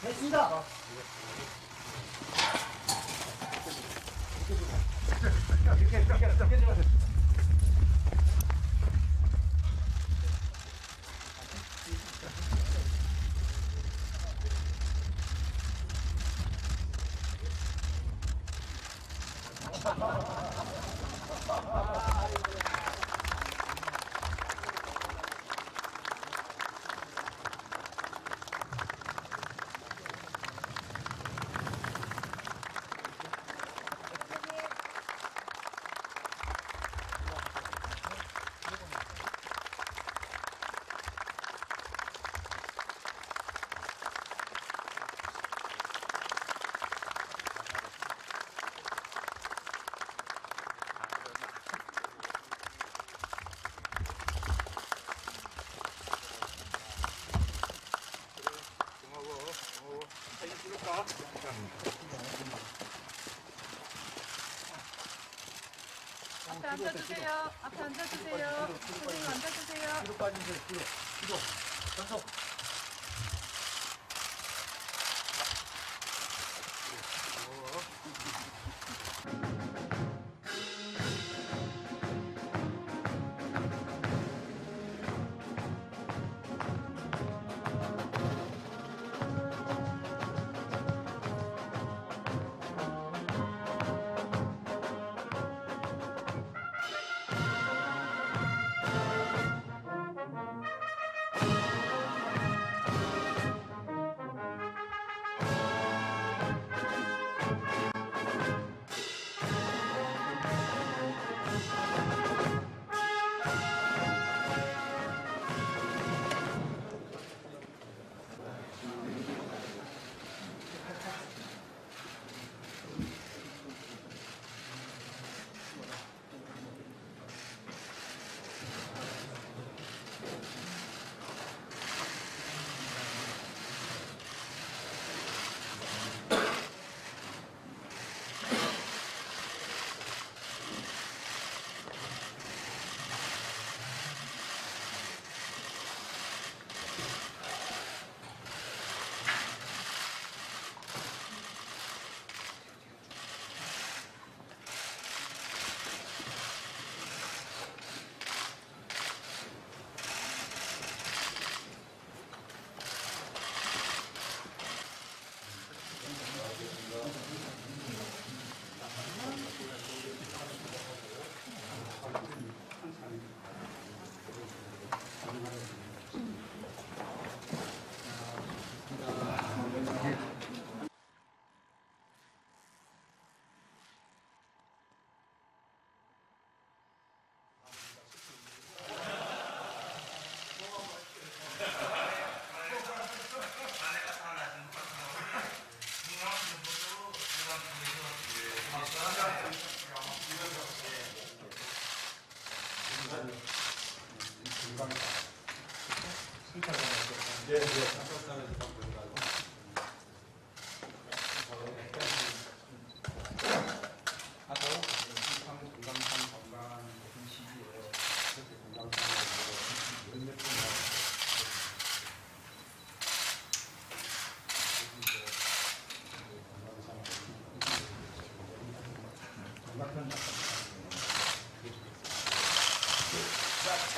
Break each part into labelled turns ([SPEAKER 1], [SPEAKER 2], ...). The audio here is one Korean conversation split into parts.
[SPEAKER 1] 됐습니다.
[SPEAKER 2] 앞에 앉아주세요. 앞에 앉아주세요. 선생님 앉아주세요.
[SPEAKER 1] 뒤로 빠지세요. 뒤로. 전속.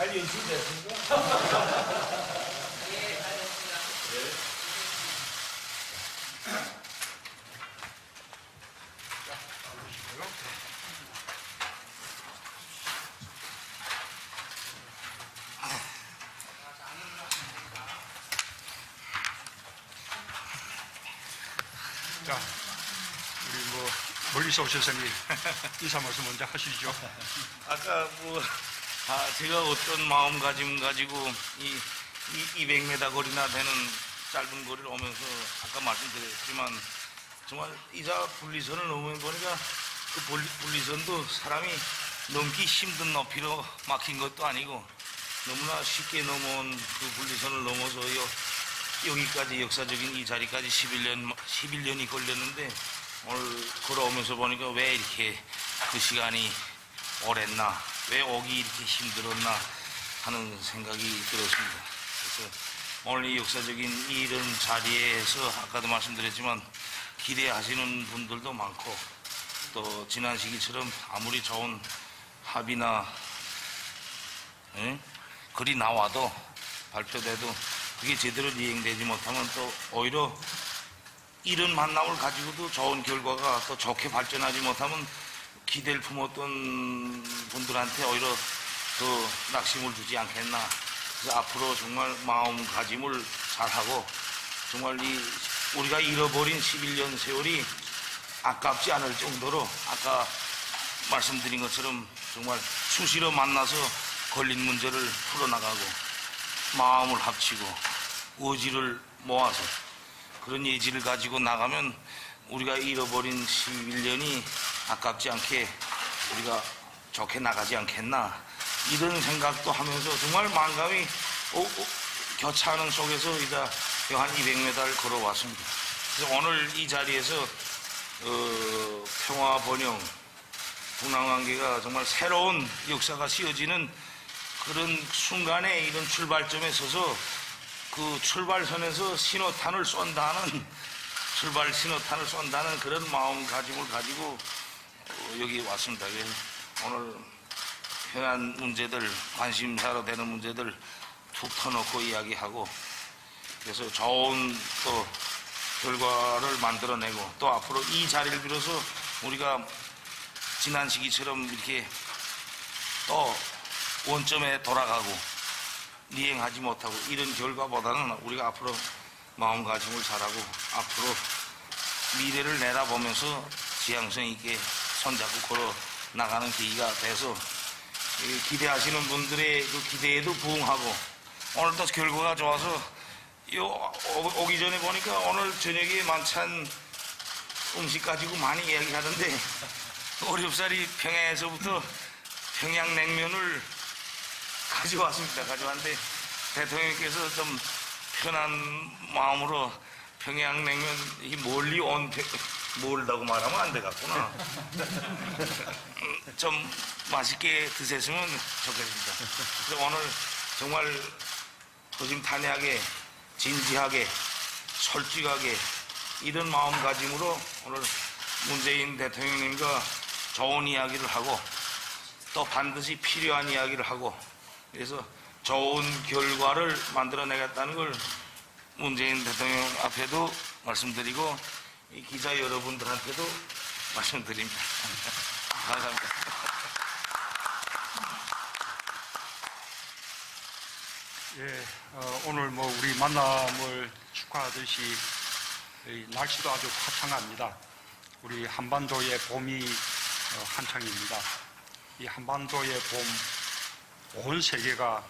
[SPEAKER 3] 잘 연출됐습니다.
[SPEAKER 4] 자, 우리 뭐 멀리서 오셨으니 인사 말씀 먼저 하시죠.
[SPEAKER 3] 아까 제가 어떤 마음가짐 가지고 이 200m 거리나 되는 짧은 거리를 오면서 아까 말씀드렸지만 정말 이자 분리선을 넘으면 보니까 그 분리선도 사람이 넘기 힘든 높이로 막힌 것도 아니고 너무나 쉽게 넘어온 그 분리선을 넘어서 여기까지 역사적인 이 자리까지 11년이 걸렸는데 오늘 걸어오면서 보니까 왜 이렇게 그 시간이 오랬나, 왜 오기 이렇게 힘들었나 하는 생각이 들었습니다. 그래서 오늘 이 역사적인 이런 자리에서 아까도 말씀드렸지만 기대하시는 분들도 많고 또 지난 시기처럼 아무리 좋은 합의나 글이 나와도 발표돼도 그게 제대로 이행되지 못하면 또 오히려 이런 만남을 가지고도 좋은 결과가 또 좋게 발전하지 못하면 기대를 품었던 분들한테 오히려 더 낙심을 주지 않겠나. 그래서 앞으로 정말 마음가짐을 잘하고 정말 우리가 잃어버린 11년 세월이 아깝지 않을 정도로 아까 말씀드린 것처럼 정말 수시로 만나서 걸린 문제를 풀어나가고 마음을 합치고 의지를 모아서 그런 예지를 가지고 나가면 우리가 잃어버린 11년이 아깝지 않게 우리가 좋게 나가지 않겠나 이런 생각도 하면서 정말 만감이 교차하는 속에서 이제 한 200m를 걸어왔습니다. 그래서 오늘 이 자리에서 평화 번영 북남관계가 정말 새로운 역사가 씌워지는 그런 순간에 이런 출발점에 서서 그 출발선에서 신호탄을 쏜다는 출발 신호탄을 쏜다는 그런 마음가짐을 가지고 여기 왔습니다. 오늘 현안 문제들 관심사로 되는 문제들 툭 터놓고 이야기하고 그래서 좋은 또 결과를 만들어내고 또 앞으로 이 자리를 빌어서 우리가 지난 시기처럼 이렇게 또 원점에 돌아가고 이행하지 못하고 이런 결과보다는 우리가 앞으로 마음가짐을 잘하고 앞으로 미래를 내다보면서 지향성 있게 손잡고 걸어 나가는 계기가 돼서 기대하시는 분들의 그 기대에도 부응하고 오늘도 결과가 좋아서 오기 전에 보니까 오늘 저녁에 만찬 음식 가지고 많이 이야기하던데 어렵사리 평양에서부터 평양냉면을 가져왔습니다. 가져왔는데 대통령께서 좀 편한 마음으로 평양냉면 이 멀리 멀다고 말하면 안 되겠구나. 좀 맛있게 드셨으면 좋겠습니다. 그래서 오늘 정말 허심탄회하게 진지하게 솔직하게 이런 마음가짐으로 오늘 문재인 대통령님과 좋은 이야기를 하고 또 반드시 필요한 이야기를 하고 그래서 좋은 결과를 만들어내겠다는 걸 문재인 대통령 앞에도 말씀드리고 이 기자 여러분들한테도 말씀드립니다. 감사합니다.
[SPEAKER 4] 예, 오늘 뭐 우리 만남을 축하하듯이 날씨도 아주 화창합니다. 우리 한반도의 봄이 한창입니다. 이 한반도의 봄, 온 세계가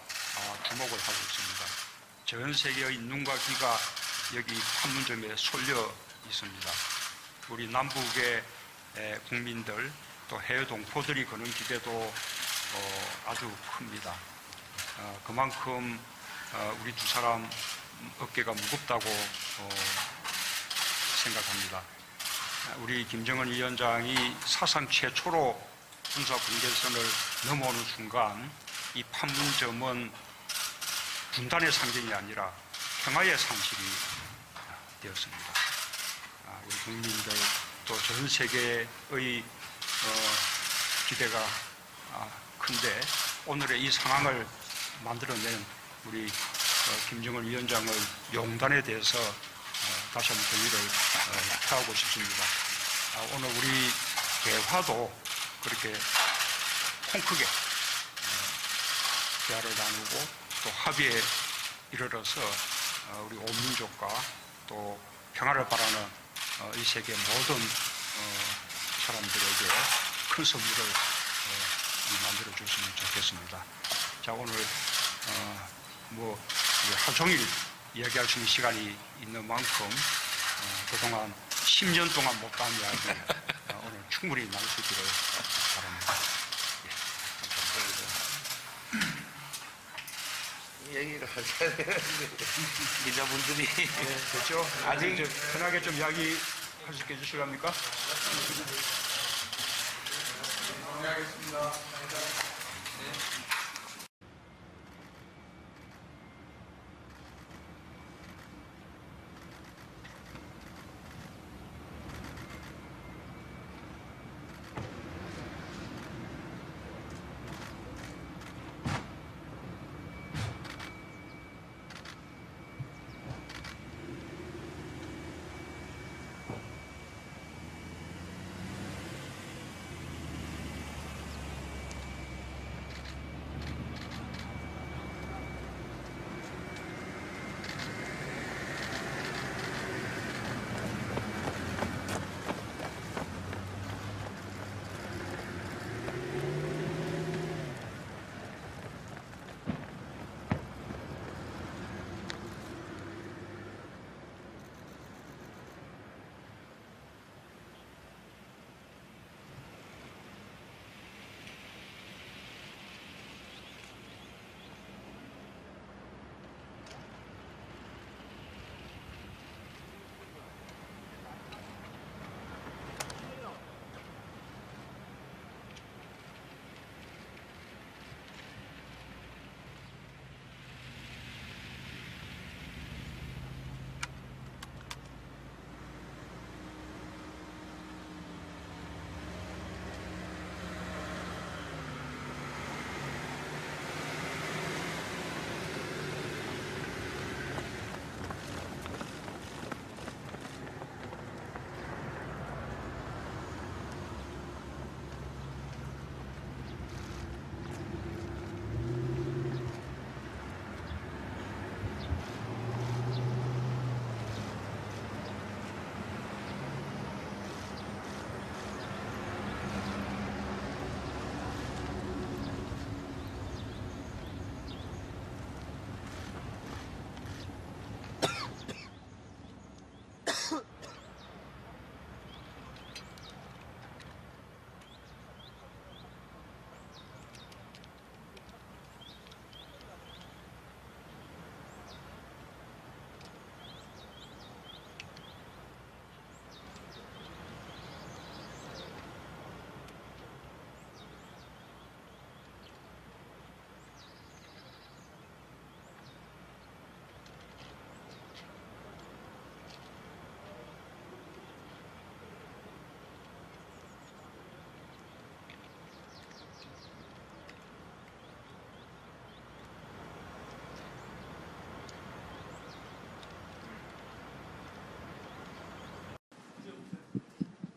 [SPEAKER 4] 주목을 하고 있습니다. 전 세계의 눈과 귀가 여기 판문점에 쏠려 있습니다. 우리 남북의 국민들 또 해외 동포들이 거는 기대도 아주 큽니다. 그만큼 우리 두 사람 어깨가 무겁다고 생각합니다. 우리 김정은 위원장이 사상 최초로 군사 분계선을 넘어오는 순간 이 판문점은 분단의 상징이 아니라 평화의 상징이 되었습니다. 우리 국민들 또 전 세계의 기대가 큰데 오늘의 이 상황을 만들어낸 우리 김정은 위원장의 용단에 대해서 다시 한번 동의를 표하고 싶습니다. 오늘 우리 대화도 그렇게 통 크게 대화를 나누고 또 합의에 이르러서 우리 온 민족과 또 평화를 바라는 이 세계 모든 사람들에게 큰 선물을 만들어 줬으면 좋겠습니다. 자, 오늘 하루 종일 이야기할 수 있는 시간이 있는 만큼 그동안 10년 동안 못한 이야기 오늘 충분히 나눌 수 있기를 바랍니다.
[SPEAKER 3] 얘기를 하셔야 되는데 기자분들이
[SPEAKER 4] 됐죠? 아직 편하게 좀 이야기할 수 있게 해주시랍니까?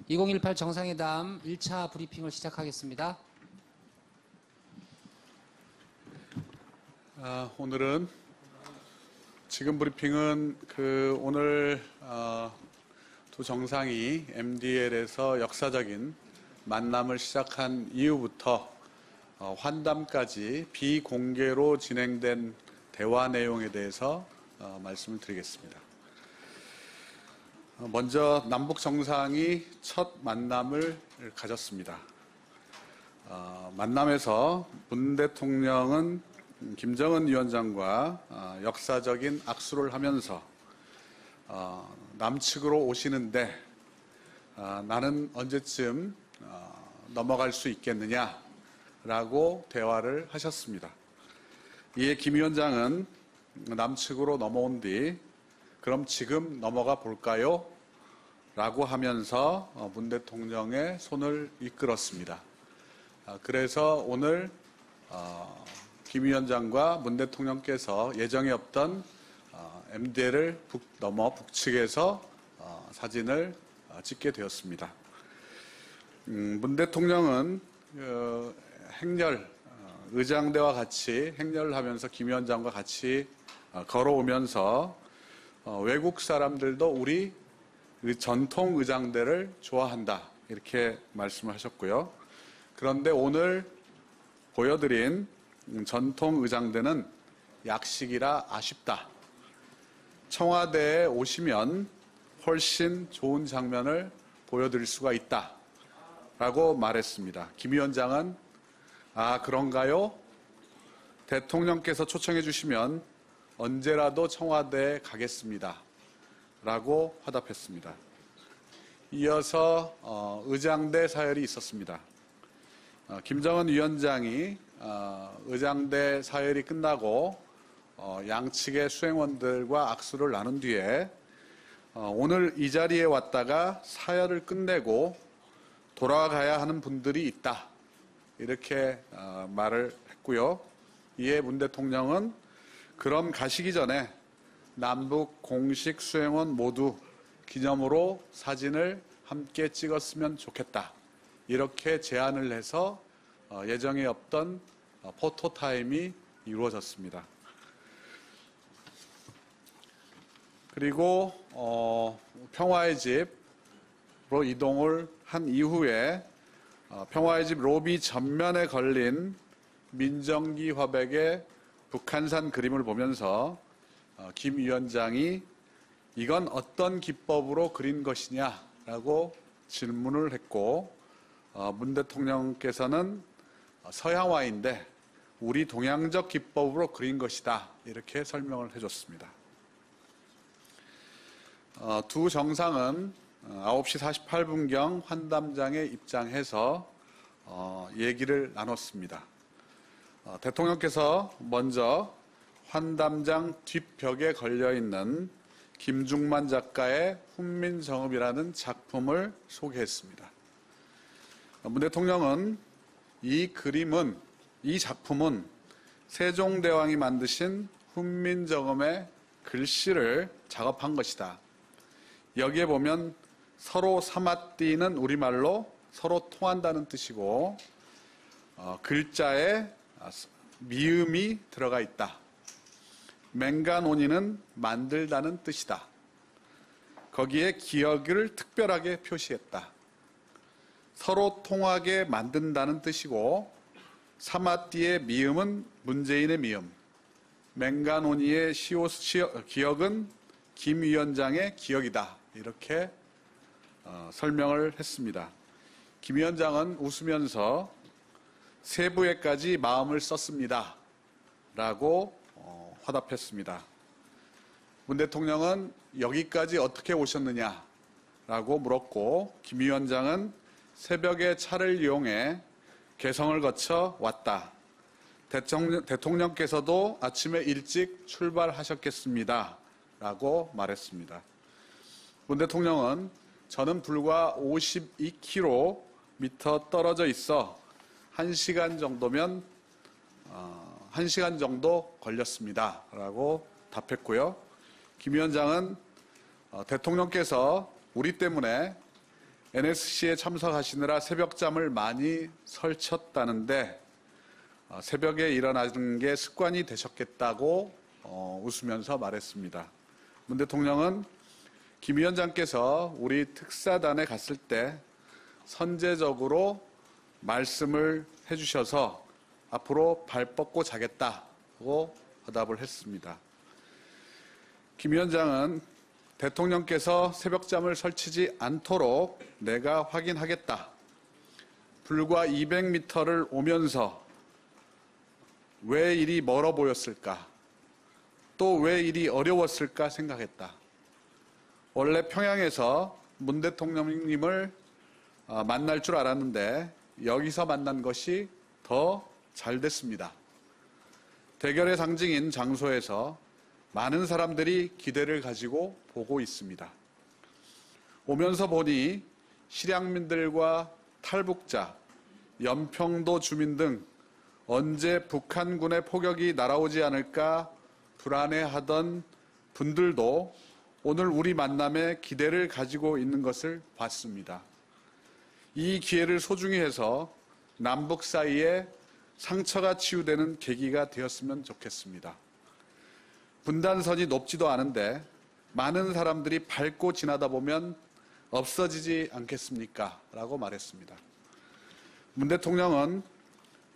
[SPEAKER 5] (2018) 정상회담 1차 브리핑을 시작하겠습니다.
[SPEAKER 6] 오늘은 지금 브리핑은 오늘 두 정상이 MDL에서 역사적인 만남을 시작한 이후부터 환담까지 비공개로 진행된 대화 내용에 대해서 말씀을 드리겠습니다. 먼저 남북 정상이 첫 만남을 가졌습니다. 만남에서 문 대통령은 김정은 위원장과 역사적인 악수를 하면서 남측으로 오시는데 나는 언제쯤 넘어갈 수 있겠느냐라고 대화를 하셨습니다. 이에 김 위원장은 남측으로 넘어온 뒤 그럼 지금 넘어가 볼까요? 라고 하면서 문 대통령의 손을 이끌었습니다. 그래서 오늘 김 위원장과 문 대통령께서 예정에 없던 MDL을 넘어 북측에서 사진을 찍게 되었습니다. 문 대통령은 의장대와 같이 행렬을 하면서 김 위원장과 같이 걸어오면서 외국 사람들도 우리 전통 의장대를 좋아한다 이렇게 말씀하셨고요. 그런데 오늘 보여드린 전통 의장대는 약식이라 아쉽다. 청와대에 오시면 훨씬 좋은 장면을 보여드릴 수가 있다 라고 말했습니다. 김 위원장은 그런가요? 대통령께서 초청해 주시면 언제라도 청와대에 가겠습니다 라고 화답했습니다. 이어서 의장대 사열이 있었습니다. 김정은 위원장이 의장대 사열이 끝나고 양측의 수행원들과 악수를 나눈 뒤에 오늘 이 자리에 왔다가 사열을 끝내고 돌아가야 하는 분들이 있다 이렇게 말을 했고요. 이에 문 대통령은 그럼 가시기 전에 남북 공식 수행원 모두 기념으로 사진을 함께 찍었으면 좋겠다 이렇게 제안을 해서 예정에 없던 포토타임이 이루어졌습니다. 그리고 평화의 집으로 이동을 한 이후에 평화의 집 로비 전면에 걸린 민정기 화백의 북한산 그림을 보면서 김 위원장이 이건 어떤 기법으로 그린 것이냐라고 질문을 했고 문 대통령께서는 서양화인데 우리 동양적 기법으로 그린 것이다 이렇게 설명을 해줬습니다. 두 정상은 9시 48분경 환담장에 입장해서 얘기를 나눴습니다. 대통령께서 먼저 환담장 뒷벽에 걸려있는 김중만 작가의 훈민정음이라는 작품을 소개했습니다. 문 대통령은 이 작품은 세종대왕이 만드신 훈민정음의 글씨를 작업한 것이다. 여기에 보면 서로 사마띠는 우리말로 서로 통한다는 뜻이고 글자에 미음이 들어가 있다. 맹간온이는 만들다는 뜻이다. 거기에 기억을 특별하게 표시했다. 서로 통하게 만든다는 뜻이고 사마띠의 미음은 문재인의 미음, 맹간온이의 기억은 김 위원장의 기억이다. 이렇게 설명을 했습니다. 김 위원장은 웃으면서 세부에까지 마음을 썼습니다. 라고 화답했습니다. 문 대통령은 여기까지 어떻게 오셨느냐? 라고 물었고 김 위원장은 새벽에 차를 이용해 개성을 거쳐 왔다. 대통령께서도 아침에 일찍 출발하셨겠습니다. 라고 말했습니다. 문 대통령은 저는 불과 52km 떨어져 있어 1시간 정도 걸렸습니다. 라고 답했고요. 김 위원장은 대통령께서 우리 때문에 NSC에 참석하시느라 새벽잠을 많이 설쳤다는데 새벽에 일어나는 게 습관이 되셨겠다고 웃으면서 말했습니다. 문 대통령은 김 위원장께서 우리 특사단에 갔을 때 선제적으로 말씀을 해주셔서 앞으로 발 뻗고 자겠다고 화답을 했습니다. 김 위원장은 대통령께서 새벽잠을 설치지 않도록 내가 확인하겠다. 불과 200m를 오면서 왜 이리 멀어 보였을까? 또 왜 이리 어려웠을까 생각했다. 원래 평양에서 문 대통령님을 만날 줄 알았는데 여기서 만난 것이 더 잘 됐습니다. 대결의 상징인 장소에서 많은 사람들이 기대를 가지고 보고 있습니다. 오면서 보니 실향민들과 탈북자, 연평도 주민 등 언제 북한군의 포격이 날아오지 않을까 불안해하던 분들도 오늘 우리 만남에 기대를 가지고 있는 것을 봤습니다. 이 기회를 소중히 해서 남북 사이에 상처가 치유되는 계기가 되었으면 좋겠습니다. 분단선이 높지도 않은데 많은 사람들이 밟고 지나다 보면 없어지지 않겠습니까? 라고 말했습니다. 문 대통령은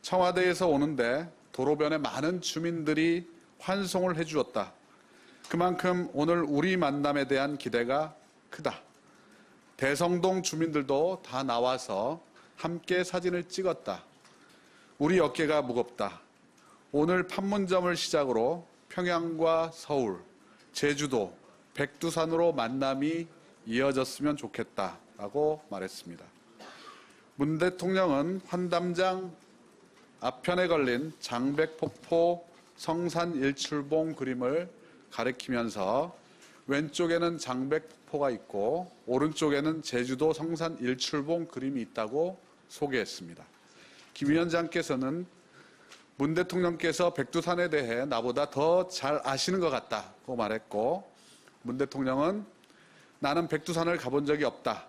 [SPEAKER 6] 청와대에서 오는데 도로변에 많은 주민들이 환송을 해주었다. 그만큼 오늘 우리 만남에 대한 기대가 크다. 대성동 주민들도 다 나와서 함께 사진을 찍었다. 우리 어깨가 무겁다. 오늘 판문점을 시작으로 평양과 서울, 제주도, 백두산으로 만남이 이어졌으면 좋겠다라고 말했습니다. 문 대통령은 환담장 앞편에 걸린 장백폭포 성산 일출봉 그림을 가리키면서 왼쪽에는 장백폭포가 있고 오른쪽에는 제주도 성산 일출봉 그림이 있다고 소개했습니다. 김 위원장께서는 문 대통령께서 백두산에 대해 나보다 더 잘 아시는 것 같다고 말했고, 문 대통령은 나는 백두산을 가본 적이 없다.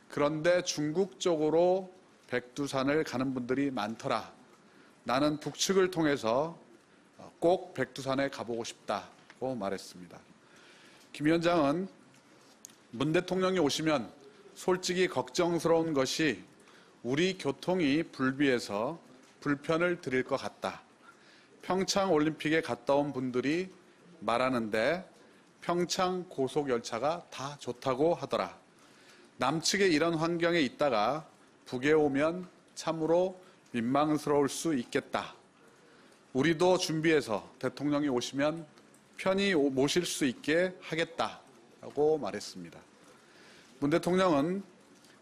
[SPEAKER 6] 그런데 중국 쪽으로 백두산을 가는 분들이 많더라. 나는 북측을 통해서 꼭 백두산에 가보고 싶다고 말했습니다. 김 위원장은 문 대통령이 오시면 솔직히 걱정스러운 것이 우리 교통이 불비해서 불편을 드릴 것 같다. 평창 올림픽에 갔다 온 분들이 말하는데 평창 고속열차가 다 좋다고 하더라. 남측에 이런 환경에 있다가 북에 오면 참으로 민망스러울 수 있겠다. 우리도 준비해서 대통령이 오시면 편히 모실 수 있게 하겠다라고 말했습니다. 문 대통령은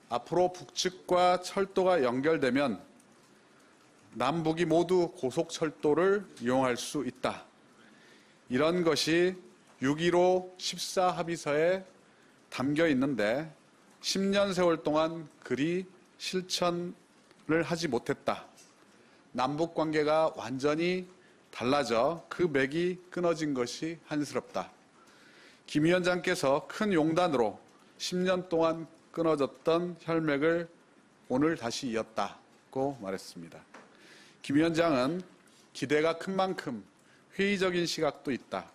[SPEAKER 6] 앞으로 북측과 철도가 연결되면 남북이 모두 고속철도를 이용할 수 있다. 이런 것이 6.15 14합의서에 담겨 있는데 10년 세월 동안 그리 실천을 하지 못했다. 남북 관계가 완전히 달라져 그 맥이 끊어진 것이 한스럽다. 김 위원장께서 큰 용단으로 10년 동안 끊어졌던 혈맥을 오늘 다시 이었다고 말했습니다. 김 위원장은 기대가 큰 만큼 회의적인 시각도 있다.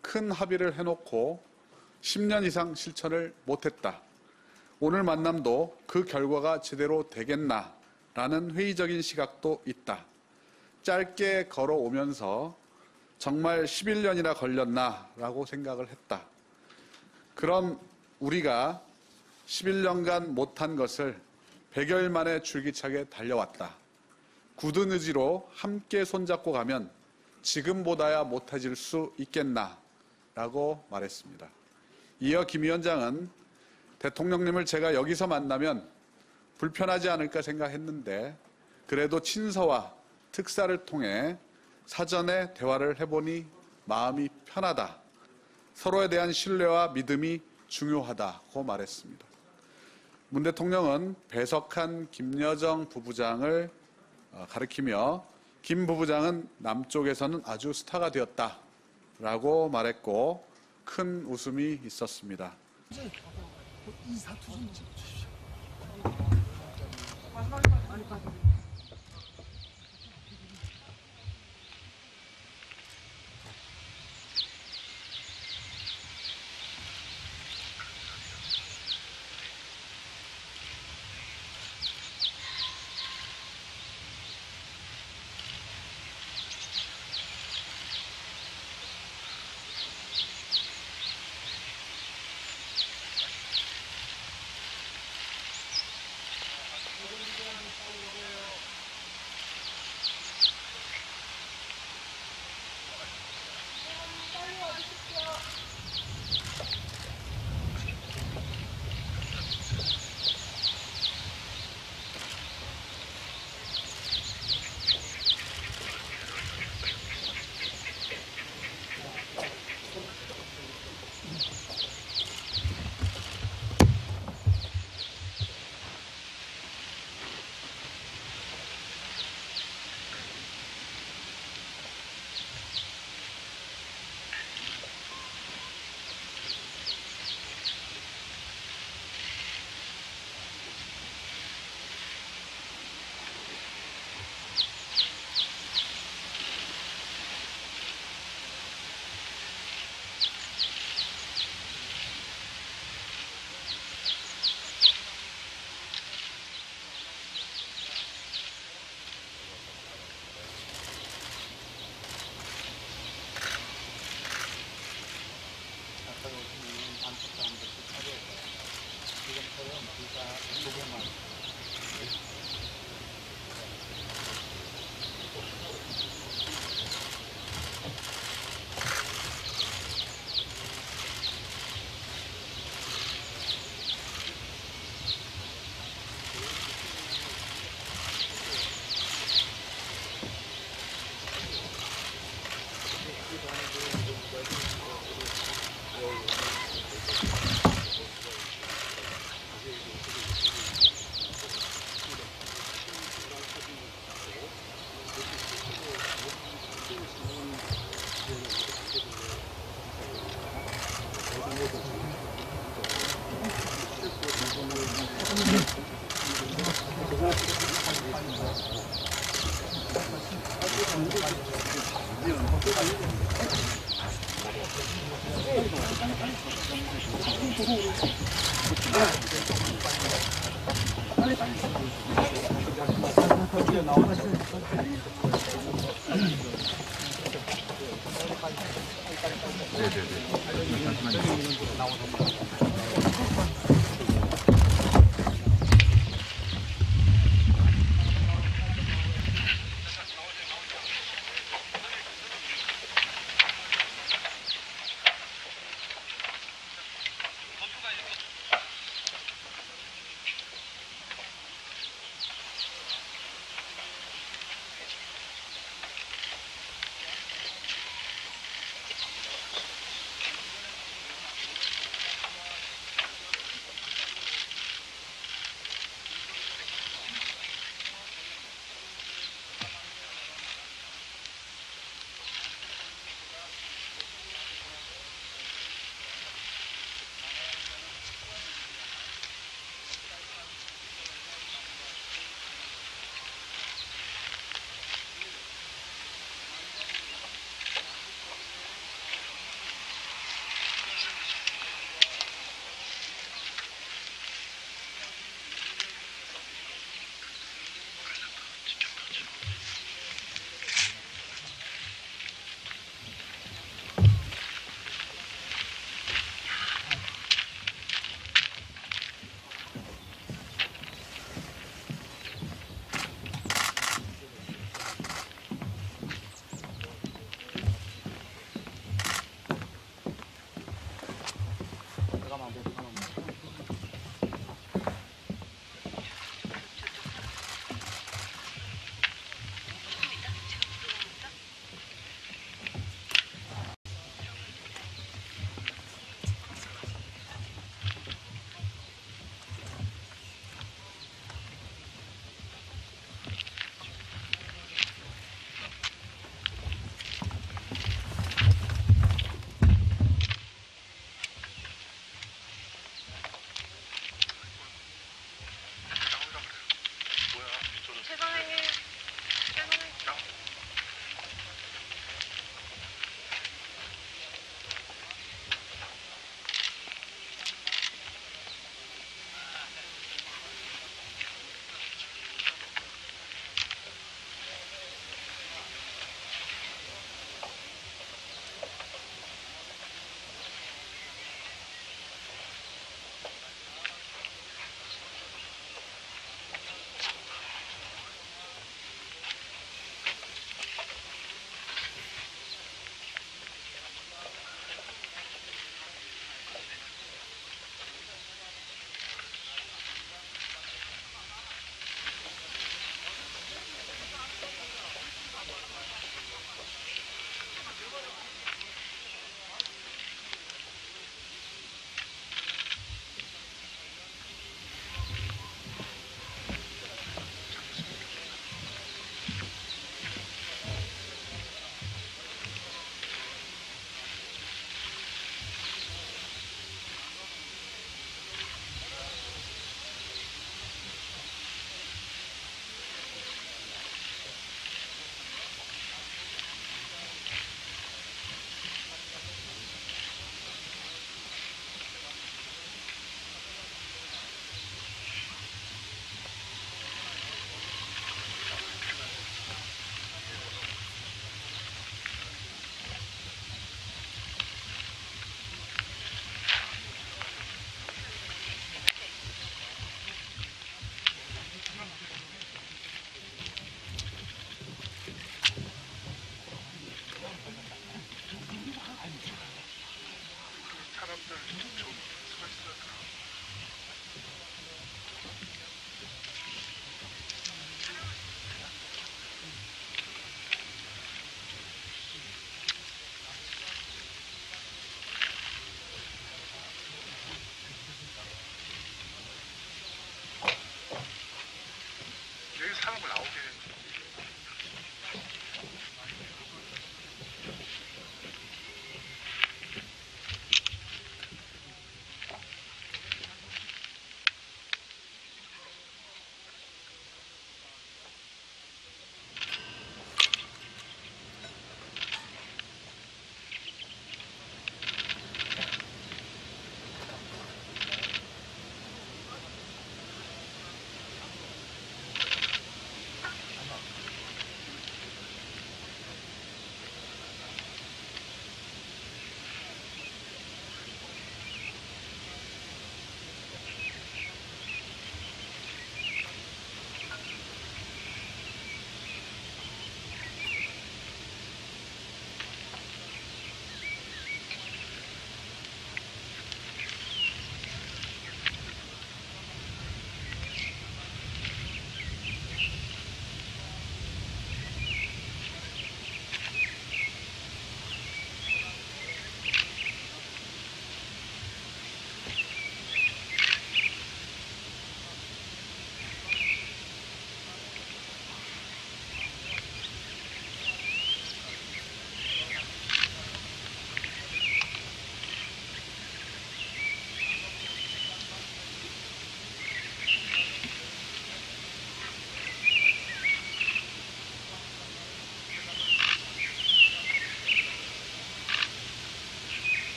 [SPEAKER 6] 큰 합의를 해놓고 10년 이상 실천을 못했다. 오늘 만남도 그 결과가 제대로 되겠나라는 회의적인 시각도 있다. 짧게 걸어오면서 정말 11년이나 걸렸나라고 생각을 했다. 그럼 우리가 11년간 못한 것을 100여일 만에 줄기차게 달려왔다. 굳은 의지로 함께 손잡고 가면 지금보다야 못해질 수 있겠나라고 말했습니다. 이어 김 위원장은 대통령님을 제가 여기서 만나면 불편하지 않을까 생각했는데 그래도 친서와 특사를 통해 사전에 대화를 해보니 마음이 편하다. 서로에 대한 신뢰와 믿음이 중요하다고 말했습니다. 문 대통령은 배석한 김여정 부부장을 가리키며 김 부부장은 남쪽에서는 아주 스타가 되었다라고 말했고 큰 웃음이 있었습니다.
[SPEAKER 1] 이 사투 좀 주십시오.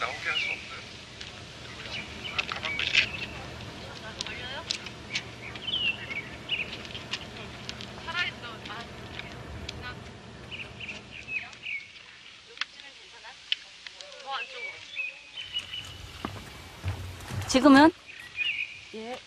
[SPEAKER 4] 나오게 할 수 없어요? 가방 메시지.
[SPEAKER 2] 걸려요? 살아있어. 아, 그냥. 여기쯤엔 괜찮아? 더 안쪽으로.
[SPEAKER 7] 지금은?
[SPEAKER 2] 예.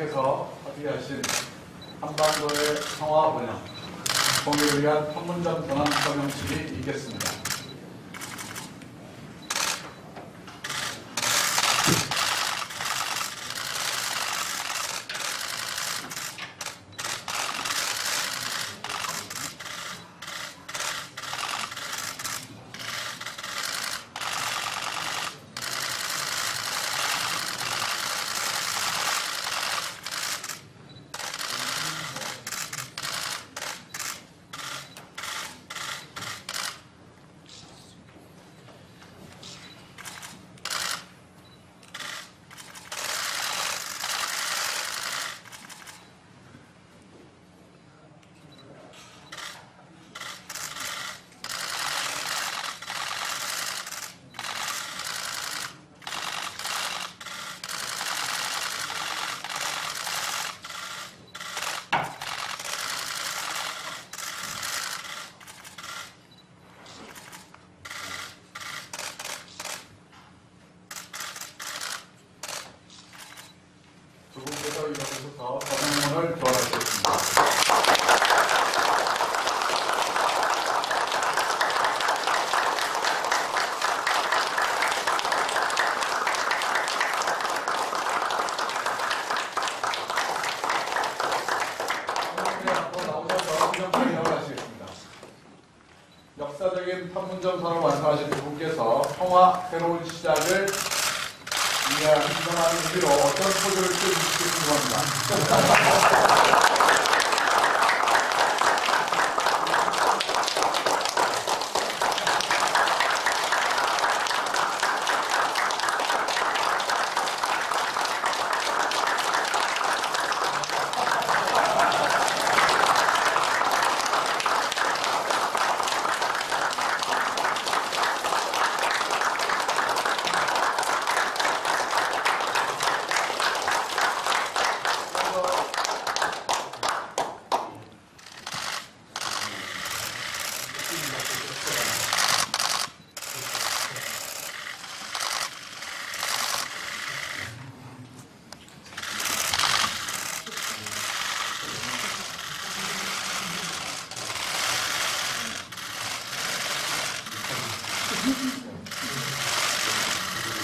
[SPEAKER 6] 위원장께서 합의하신 한반도의 평화 번영, 통일을 위한 판문점 전환 서명식이 있겠습니다. 두 분께서 이곳에서 서명문을 교환하시겠습니다. 역사적인 판문점 선언을 완성하신 두 분께서 평화 새로운 시작을 위한 진정한 의미로 어떤 포즈를 취해주실지 궁금합니다.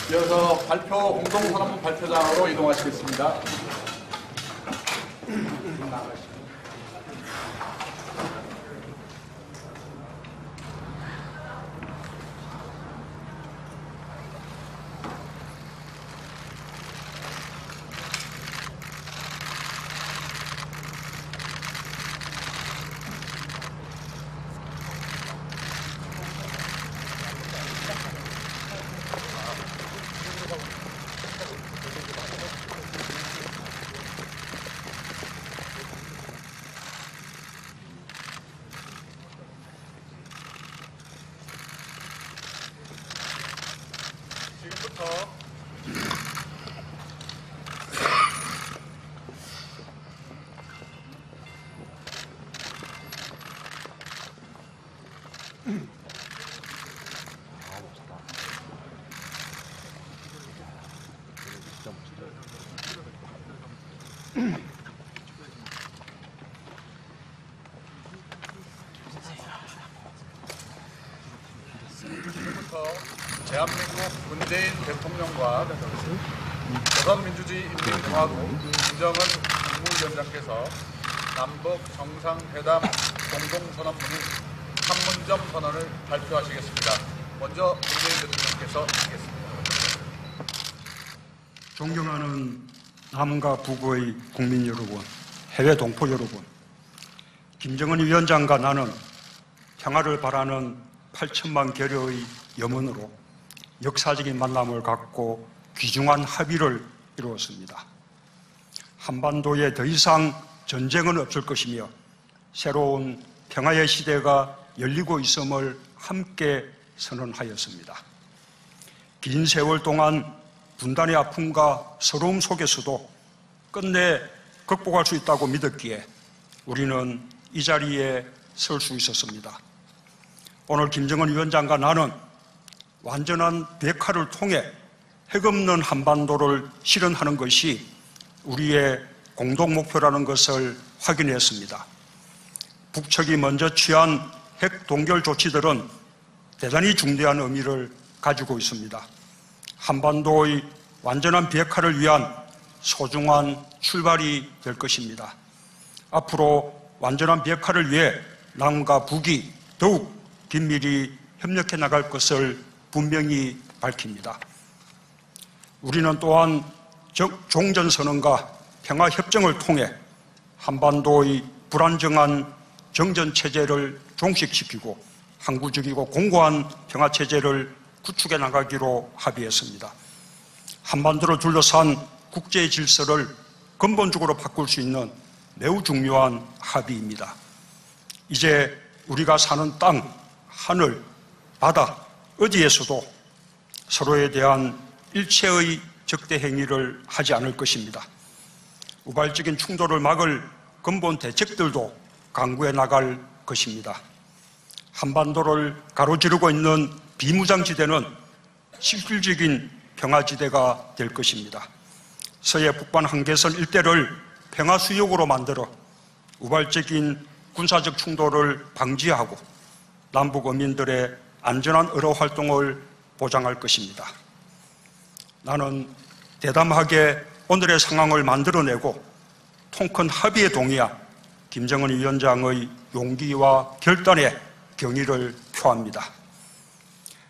[SPEAKER 6] 이어서 발표 공동선언문 발표장으로 이동하시겠습니다. 지금부터 대한민국 문재인 대통령과 조선민주주의 인민공화국 김정은 국무위원장께서 남북 정상회담 공동선언문인 판문점 선언을 발표하시겠습니다. 먼저 문재인 대통령께서 하시겠습니다.
[SPEAKER 4] 존경하는 남과 북의 국민 여러분, 해외 동포 여러분, 김정은 위원장과 나는 평화를 바라는 8천만 결여의 염원으로 역사적인 만남을 갖고 귀중한 합의를 이루었습니다. 한반도에 더 이상 전쟁은 없을 것이며 새로운 평화의 시대가 열리고 있음을 함께 선언하였습니다. 긴 세월 동안 분단의 아픔과 서러움 속에서도 끝내 극복할 수 있다고 믿었기에 우리는 이 자리에 설 수 있었습니다. 오늘 김정은 위원장과 나는 완전한 비핵화를 통해 핵 없는 한반도를 실현하는 것이 우리의
[SPEAKER 7] 공동 목표라는 것을 확인했습니다. 북측이 먼저 취한 핵 동결 조치들은 대단히 중대한 의미를 가지고 있습니다. 한반도의 완전한 비핵화를 위한 소중한 출발이 될 것입니다. 앞으로 완전한 비핵화를 위해 남과 북이 더욱 긴밀히 협력해 나갈 것을 분명히 밝힙니다. 우리는 또한 종전선언과 평화협정을 통해 한반도의 불안정한 정전체제를 종식시키고 항구적이고 공고한 평화체제를 구축해 나가기로 합의했습니다. 한반도를 둘러싼 국제 질서를 근본적으로 바꿀 수 있는 매우 중요한 합의입니다. 이제 우리가 사는 땅, 하늘, 바다 어디에서도 서로에 대한 일체의 적대 행위를 하지 않을 것입니다. 우발적인 충돌을 막을 근본 대책들도 강구해 나갈 것입니다. 한반도를 가로지르고 있는 비무장지대는 실질적인 평화지대가 될 것입니다. 서해 북방 한계선 일대를 평화수역으로 만들어 우발적인 군사적 충돌을 방지하고 남북 어민들의 안전한 어로 활동을 보장할 것입니다. 나는 대담하게 오늘의 상황을 만들어내고 통큰 합의에 동의한 김정은 위원장의 용기와 결단에 경의를 표합니다.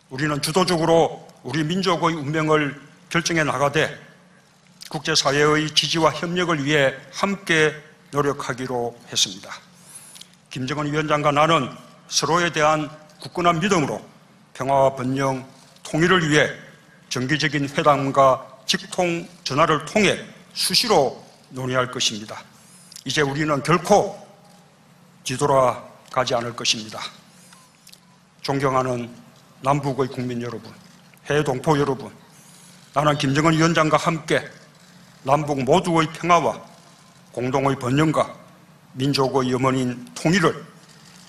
[SPEAKER 7] 우리는 주도적으로 우리 민족의 운명을 결정해 나가되 국제사회의 지지와 협력을 위해 함께 노력하기로 했습니다. 김정은 위원장과 나는 서로에 대한 굳건한 믿음으로 평화와 번영, 통일을 위해 정기적인 회담과 직통 전화를 통해 수시로 논의할 것입니다. 이제 우리는 결코 뒤돌아가지 않을 것입니다. 존경하는 남북의 국민 여러분, 해외 동포 여러분, 나는 김정은 위원장과 함께 남북 모두의 평화와 공동의 번영과 민족의 염원인 통일을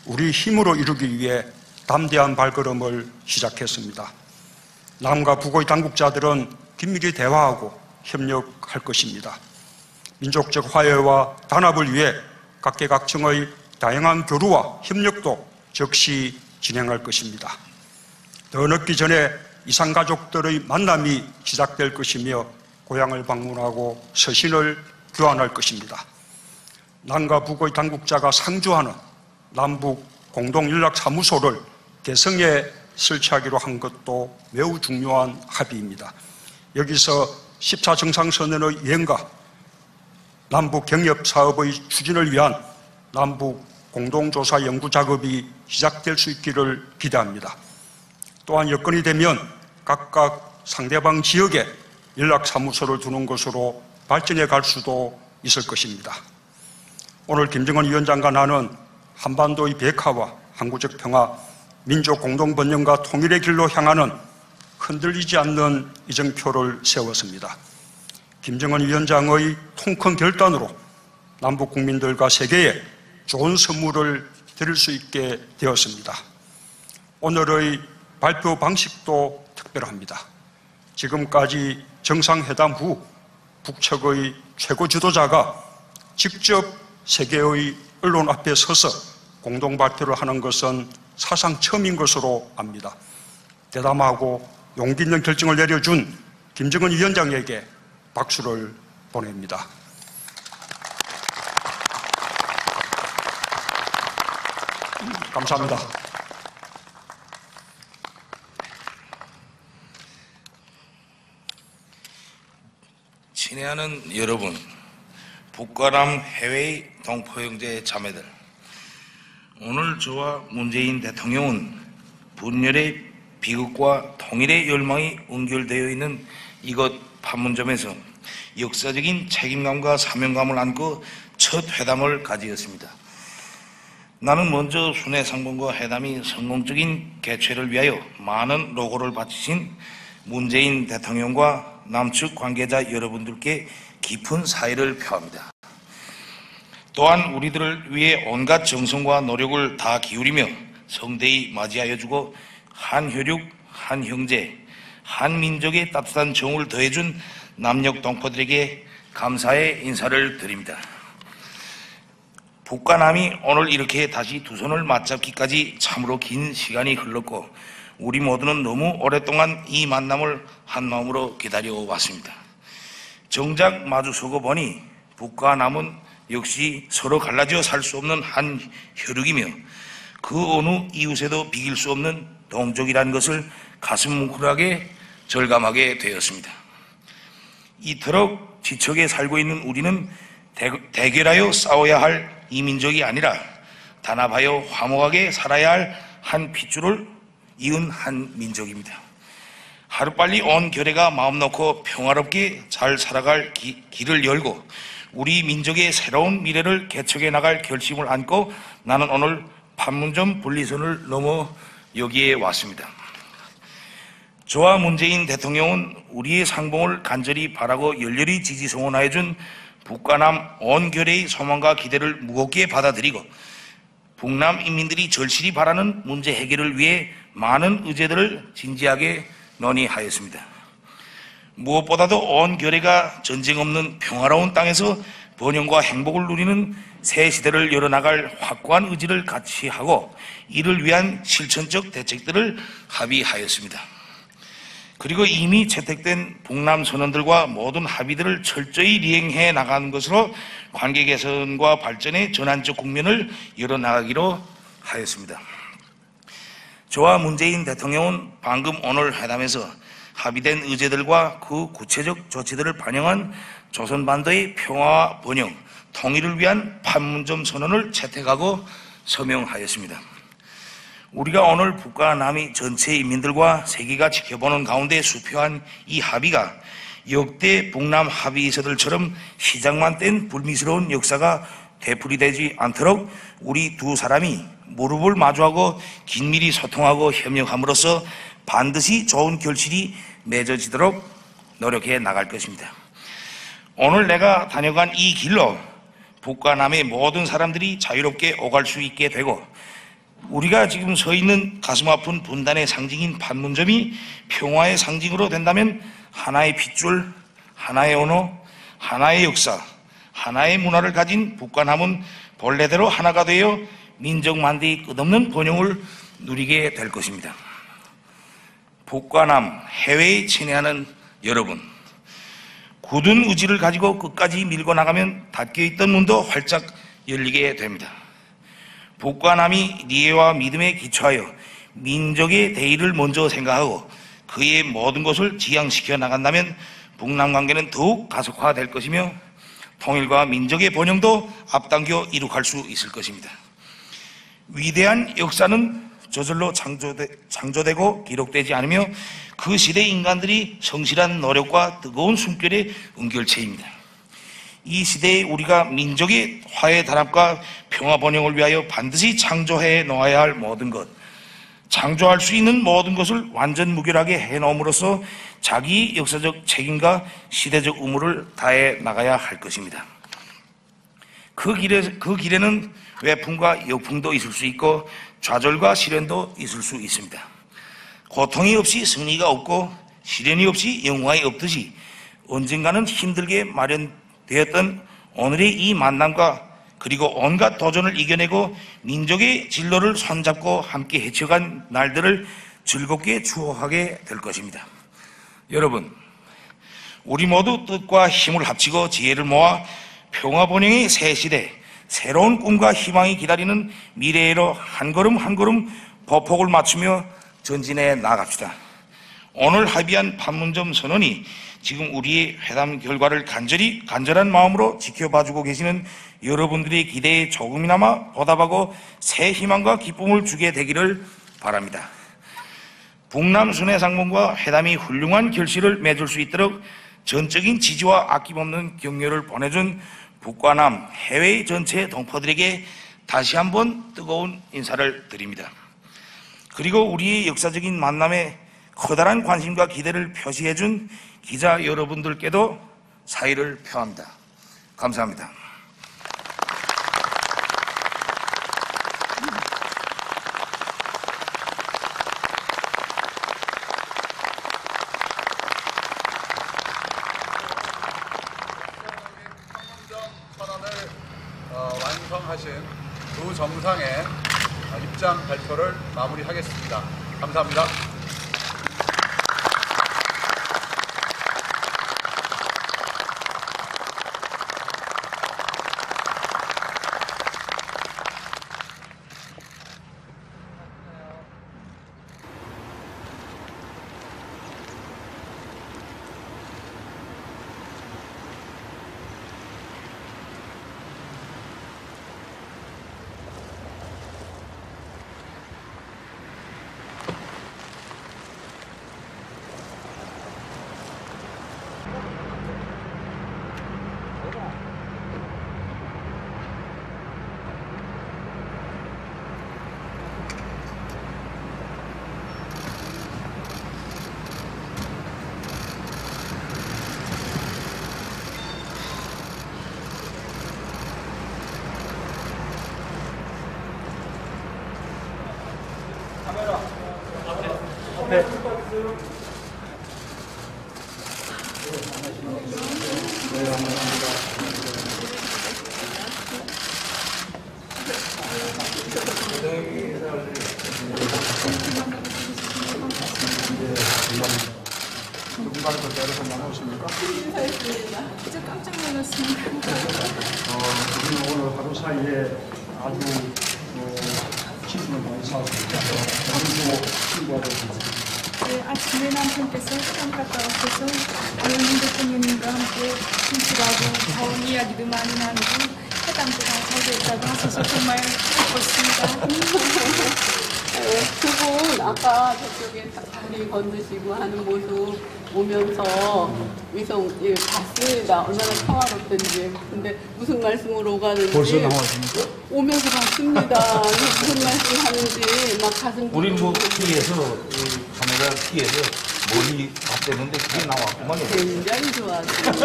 [SPEAKER 7] 우리 힘으로 이루기 위해 담대한 발걸음을 시작했습니다. 남과 북의 당국자들은 긴밀히 대화하고 협력할 것입니다. 민족적 화해와 단합을 위해 각계각층의 다양한 교류와 협력도 적시 진행할 것입니다. 더 늦기 전에 이산가족들의 만남이 시작될 것이며 고향을 방문하고 서신을 교환할 것입니다. 남과 북의 당국자가 상주하는 남북 공동연락사무소를 개성에 설치하기로 한 것도 매우 중요한 합의입니다. 여기서 14 정상선언의 이행과 남북 경협사업의 추진을 위한 남북 공동조사 연구 작업이 시작될 수 있기를 기대합니다. 또한 여건이 되면 각각 상대방 지역에 연락사무소를 두는 것으로 발전해 갈 수도 있을 것입니다. 오늘 김정은 위원장과 나는 한반도의 비핵화와 항구적 평화, 민족 공동번영과 통일의 길로 향하는 흔들리지 않는 이정표를 세웠습니다. 김정은 위원장의 통큰 결단으로 남북 국민들과 세계에 좋은 선물을 드릴 수 있게 되었습니다. 오늘의 발표 방식도 특별합니다. 지금까지 정상회담 후 북측의 최고 지도자가 직접 세계의 언론 앞에 서서 공동 발표를 하는 것은 사상 처음인 것으로 압니다. 대담하고 용기 있는 결정을 내려준 김정은 위원장에게 박수를 보냅니다. 감사합니다.
[SPEAKER 3] 친애하는 여러분, 북과 남 해외의 동포 형제 자매들, 오늘 저와 문재인 대통령은 분열의 비극과 통일의 열망이 연결되어 있는 이것 판문점에서 역사적인 책임감과 사명감을 안고 첫 회담을 가지었습니다. 나는 먼저 순회 상봉과 회담이 성공적인 개최를 위하여 많은 노고를 바치신 문재인 대통령과 남측 관계자 여러분들께 깊은 사의를 표합니다. 또한 우리들을 위해 온갖 정성과 노력을 다 기울이며 성대히 맞이하여주고 한혈육, 한형제, 한민족의 따뜻한 정을 더해준 남녘 동포들에게 감사의 인사를 드립니다. 북과 남이 오늘 이렇게 다시 두 손을 맞잡기까지 참으로 긴 시간이 흘렀고 우리 모두는 너무 오랫동안 이 만남을 한마음으로 기다려왔습니다. 정작 마주서고 보니 북과 남은 역시 서로 갈라져 살 수 없는 한 혈육이며 그 어느 이웃에도 비길 수 없는 동족이라는 것을 가슴 뭉클하게 절감하게 되었습니다. 이토록 지척에 살고 있는 우리는 대결하여 싸워야 할 이민족이 아니라 단합하여 화목하게 살아야 할 한 핏줄을 이은 한 민족입니다. 하루빨리 온 결의가 마음 놓고 평화롭게 잘 살아갈 길을 열고 우리 민족의 새로운 미래를 개척해 나갈 결심을 안고 나는 오늘 판문점 분리선을 넘어 여기에 왔습니다. 저와 문재인 대통령은 우리의 상봉을 간절히 바라고 열렬히 지지 성원하여 준 북과 남 온 결의의 소망과 기대를 무겁게 받아들이고 북남 인민들이 절실히 바라는 문제 해결을 위해 많은 의제들을 진지하게 논의하였습니다. 무엇보다도 온 결의가 전쟁 없는 평화로운 땅에서 번영과 행복을 누리는 새 시대를 열어나갈 확고한 의지를 같이 하고 이를 위한 실천적 대책들을 합의하였습니다. 그리고 이미 채택된 북남 선언들과 모든 합의들을 철저히 이행해 나가는 것으로 관계 개선과 발전의 전환적 국면을 열어나가기로 하였습니다. 저와 문재인 대통령은 방금 오늘 회담에서 합의된 의제들과 그 구체적 조치들을 반영한 조선반도의 평화와 번영, 통일을 위한 판문점 선언을 채택하고 서명하였습니다. 우리가 오늘 북과 남이 전체 인민들과 세계가 지켜보는 가운데 수표한 이 합의가 역대 북남 합의서들처럼 시작만 뗀 불미스러운 역사가 되풀이되지 않도록 우리 두 사람이 무릎을 마주하고 긴밀히 소통하고 협력함으로써 반드시 좋은 결실이 맺어지도록 노력해 나갈 것입니다. 오늘 내가 다녀간 이 길로 북과 남의 모든 사람들이 자유롭게 오갈 수 있게 되고 우리가 지금 서 있는 가슴 아픈 분단의 상징인 판문점이 평화의 상징으로 된다면 하나의 핏줄, 하나의 언어, 하나의 역사, 하나의 문화를 가진 북과 남은 본래대로 하나가 되어 민족 만대의 끝없는 번영을 누리게 될 것입니다. 북과 남, 해외에 친애하는 여러분, 굳은 의지를 가지고 끝까지 밀고 나가면 닫혀있던 문도 활짝 열리게 됩니다. 북과 남이 이해와 믿음에 기초하여 민족의 대의를 먼저 생각하고 그의 모든 것을 지향시켜 나간다면 북남 관계는 더욱 가속화될 것이며 통일과 민족의 번영도 앞당겨 이룩할 수 있을 것입니다. 위대한 역사는 저절로 창조되고 기록되지 않으며 그 시대 인간들이 성실한 노력과 뜨거운 숨결의 은결체입니다. 이 시대에 우리가 민족의 화해 단합과 평화 번영을 위하여 반드시 창조해 놓아야 할 모든 것, 창조할 수 있는 모든 것을 완전 무결하게 해놓음으로써 자기 역사적 책임과 시대적 의무를 다해 나가야 할 것입니다. 그 길에는 외풍과 역풍도 있을 수 있고 좌절과 시련도 있을 수 있습니다. 고통이 없이 승리가 없고 시련이 없이 영광이 없듯이 언젠가는 힘들게 마련되었던 오늘의 이 만남과 그리고 온갖 도전을 이겨내고 민족의 진로를 손잡고 함께 헤쳐간 날들을 즐겁게 추억하게 될 것입니다. 여러분, 우리 모두 뜻과 힘을 합치고 지혜를 모아 평화번영의 새 시대, 새로운 꿈과 희망이 기다리는 미래로 한 걸음 한 걸음 보폭을 맞추며 전진해 나갑시다. 오늘 합의한 판문점 선언이 지금 우리의 회담 결과를 간절한 마음으로 지켜봐주고 계시는 여러분들의 기대에 조금이나마 보답하고 새 희망과 기쁨을 주게 되기를 바랍니다. 북남 순회상봉과 회담이 훌륭한 결실을 맺을 수 있도록 전적인 지지와 아낌없는 격려를 보내준 북과 남 해외 전체 동포들에게 다시 한번 뜨거운 인사를 드립니다. 그리고 우리의 역사적인 만남에 커다란 관심과 기대를 표시해준 기자 여러분들께도 사의를 표합니다. 감사합니다.
[SPEAKER 6] 오신 두 정상의 입장 발표를 마무리하겠습니다. 감사합니다.
[SPEAKER 1] 누군가에서 내려서 나오십니까?
[SPEAKER 2] 진짜 깜짝 놀랐습니다.
[SPEAKER 7] 우리는 오늘 하루 사이에 아주 기분을 많이 쌓았습니다. 그리고 친구하고
[SPEAKER 2] 네, 아침에 남편께서 시험 갔다 오셔서 박영민 대통령님과 함께 진실하고 좋은 이야기도 많이 나누고 해당도 잘 됐다고 하셔서 정말 기뻤습니다.
[SPEAKER 8] 두 분 아까 저쪽에 다리 건드시고 하는 모습 오면서 봤습니다. 얼마나 평화롭던지. 근데 무슨 말씀으로 오가는지.
[SPEAKER 1] 벌써 나왔습니까?
[SPEAKER 8] 오면서 봤습니다. 무슨 말씀 하는지 막 가슴.
[SPEAKER 3] 우리 뭐 TV에서 카메라 TV에서 머리 맞대는데 그게 나왔구만요.
[SPEAKER 8] 굉장히 좋았습니다.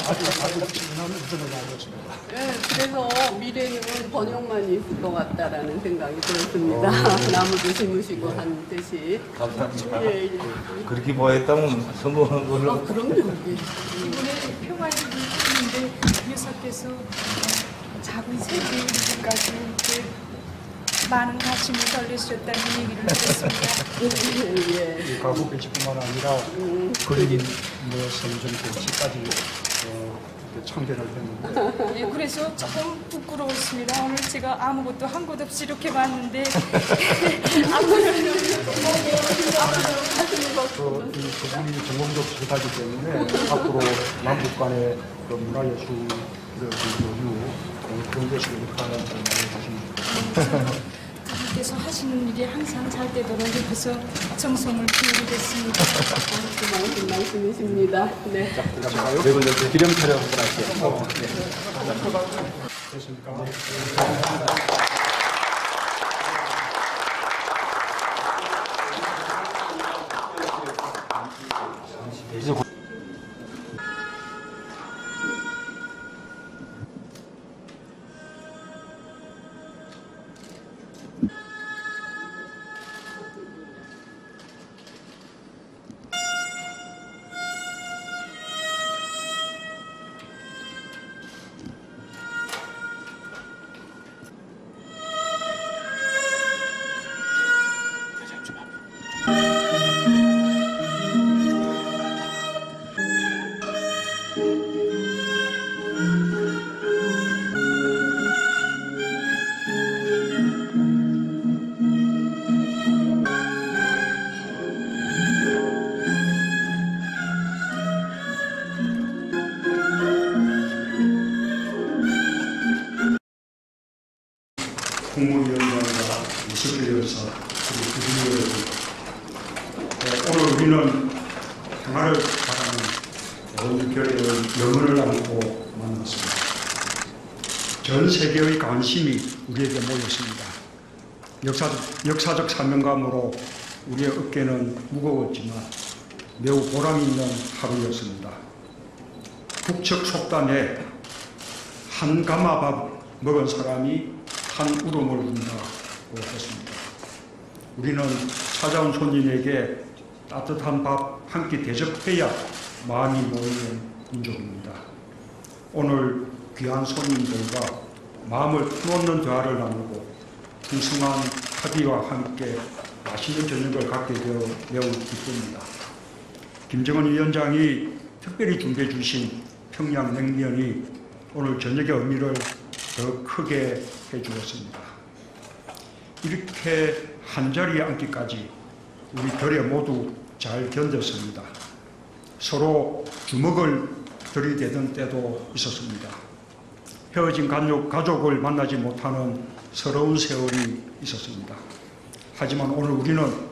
[SPEAKER 1] 아주 신나는 나왔습니다.
[SPEAKER 8] 네, 그래서 미래는 번영만 있을 것 같다라는 생각이 들었습니다. 나무도 심으시고 한 듯이.
[SPEAKER 3] 감사합니다.
[SPEAKER 8] 예, 예.
[SPEAKER 3] 그렇게 뭐 했다면 성공한 걸로.
[SPEAKER 8] 그럼요.
[SPEAKER 2] 이번에 평화를 했는데 유서께서 작은 세계 이루기까지 많은 가슴을 떨리셨다는 얘기를 들었습니다.
[SPEAKER 8] 예.
[SPEAKER 7] 가구 배치뿐만 아니라 걸린 선전 배치까지 참견을 했는데
[SPEAKER 2] 예, 그래서 조금 부끄러웠습니다. 오늘 제가 아무것도 한 것 없이 이렇게 봤는데
[SPEAKER 7] 그분이 전공적 지식하기 때문에 앞으로 남북 간의 문화예술의 교류 그런 것을 역할을 많이 하십니다.
[SPEAKER 2] 그분께서 하시는 일이 항상 잘 되도록 옆에서 정성을 기울이겠습니다.
[SPEAKER 8] 고마우신 말씀이십니다. 네.
[SPEAKER 1] 기념 촬영 한번 할게요.
[SPEAKER 7] 됐습니까? 국무위원장과 이석규 여사 그리고 여러분, 오늘 우리는 평화를 바라는 온결의 영혼을 안고 만났습니다. 전 세계의 관심이 우리에게 모였습니다. 역사적 사명감으로 우리의 어깨는 무거웠지만 매우 보람 있는 하루였습니다. 북측 속담에 한 가마밥 먹은 사람이 한 울음을 운다고 했습니다. 우리는 찾아온 손님에게 따뜻한 밥 한 끼 대접해야 마음이 모이는 민족입니다. 오늘 귀한 손님들과 마음을 터놓는 대화를 나누고 풍성한 합의와 함께 맛있는 저녁을 갖게 되어 매우 기쁩니다. 김정은 위원장이 특별히 준비해 주신 평양냉면이 오늘 저녁의 의미를 더 크게 해주었습니다. 이렇게 한자리에 앉기까지 우리 결의 모두 잘 견뎠습니다. 서로 주먹을 들이대던 때도 있었습니다. 헤어진 가족을 만나지 못하는 서러운 세월이 있었습니다. 하지만 오늘 우리는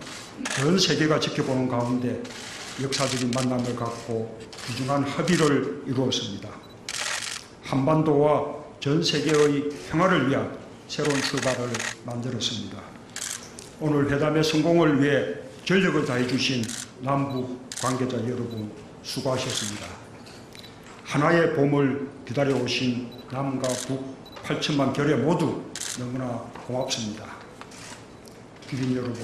[SPEAKER 7] 전 세계가 지켜보는 가운데 역사적인 만남을 갖고 귀중한 합의를 이루었습니다. 한반도와 전 세계의 평화를 위한 새로운 출발을 만들었습니다. 오늘 회담의 성공을 위해 전력을 다해 주신 남북 관계자 여러분 수고하셨습니다. 하나의 봄을 기다려오신 남과 북 8천만 결의 모두 너무나 고맙습니다. 국민 여러분,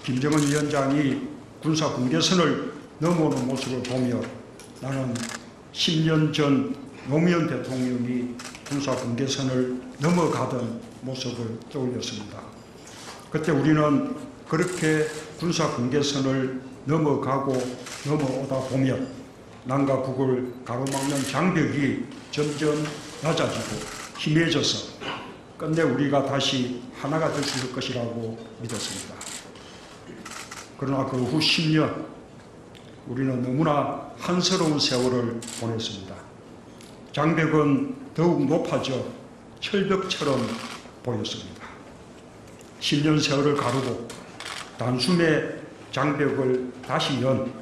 [SPEAKER 7] 김정은 위원장이 군사 분계선을 넘어오는 모습을 보며 나는 10년 전 노무현 대통령이 군사 분계선을 넘어가던 모습을 떠올렸습니다. 그때 우리는 그렇게 군사 분계선을 넘어오다 보면 남과 북을 가로막는 장벽이 점점 낮아지고 희미해져서 끝내 우리가 다시 하나가 될 수 있을 것이라고 믿었습니다. 그러나 그 후 10년 우리는 너무나 한스러운 세월을 보냈습니다. 장벽은 더욱 높아져 철벽처럼 보였습니다. 10년 세월을 가르고 단숨에 장벽을 다시 연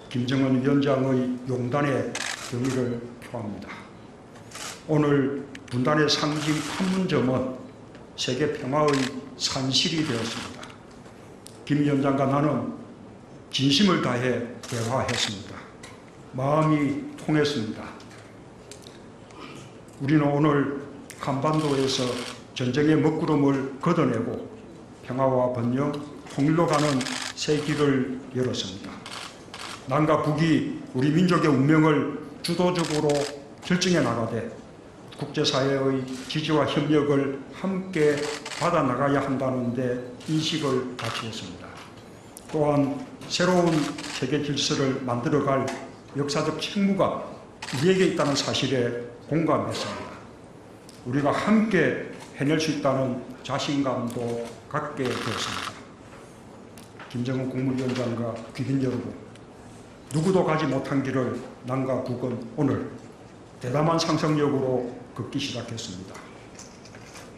[SPEAKER 7] 김정은 위원장의 용단의 경의를 표합니다. 오늘 분단의 상징 판문점은 세계 평화의 산실이 되었습니다. 김 위원장과 나는 진심을 다해 대화했습니다. 마음이 통했습니다. 우리는 오늘 한반도에서 전쟁의 먹구름을 걷어내고 평화와 번영, 통일로 가는 새 길을 열었습니다. 남과 북이 우리 민족의 운명을 주도적으로 결정해 나가되 국제사회의 지지와 협력을 함께 받아나가야 한다는 데 인식을 같이 했습니다. 또한 새로운 세계 질서를 만들어갈 역사적 책무가 우리에게 있다는 사실에 공감했습니다. 우리가 함께 해낼 수 있다는 자신감도 갖게 되었습니다. 김정은 국무위원장과 귀빈 여러분, 누구도 가지 못한 길을 남과 북은 오늘 대담한 상상력으로 걷기 시작했습니다.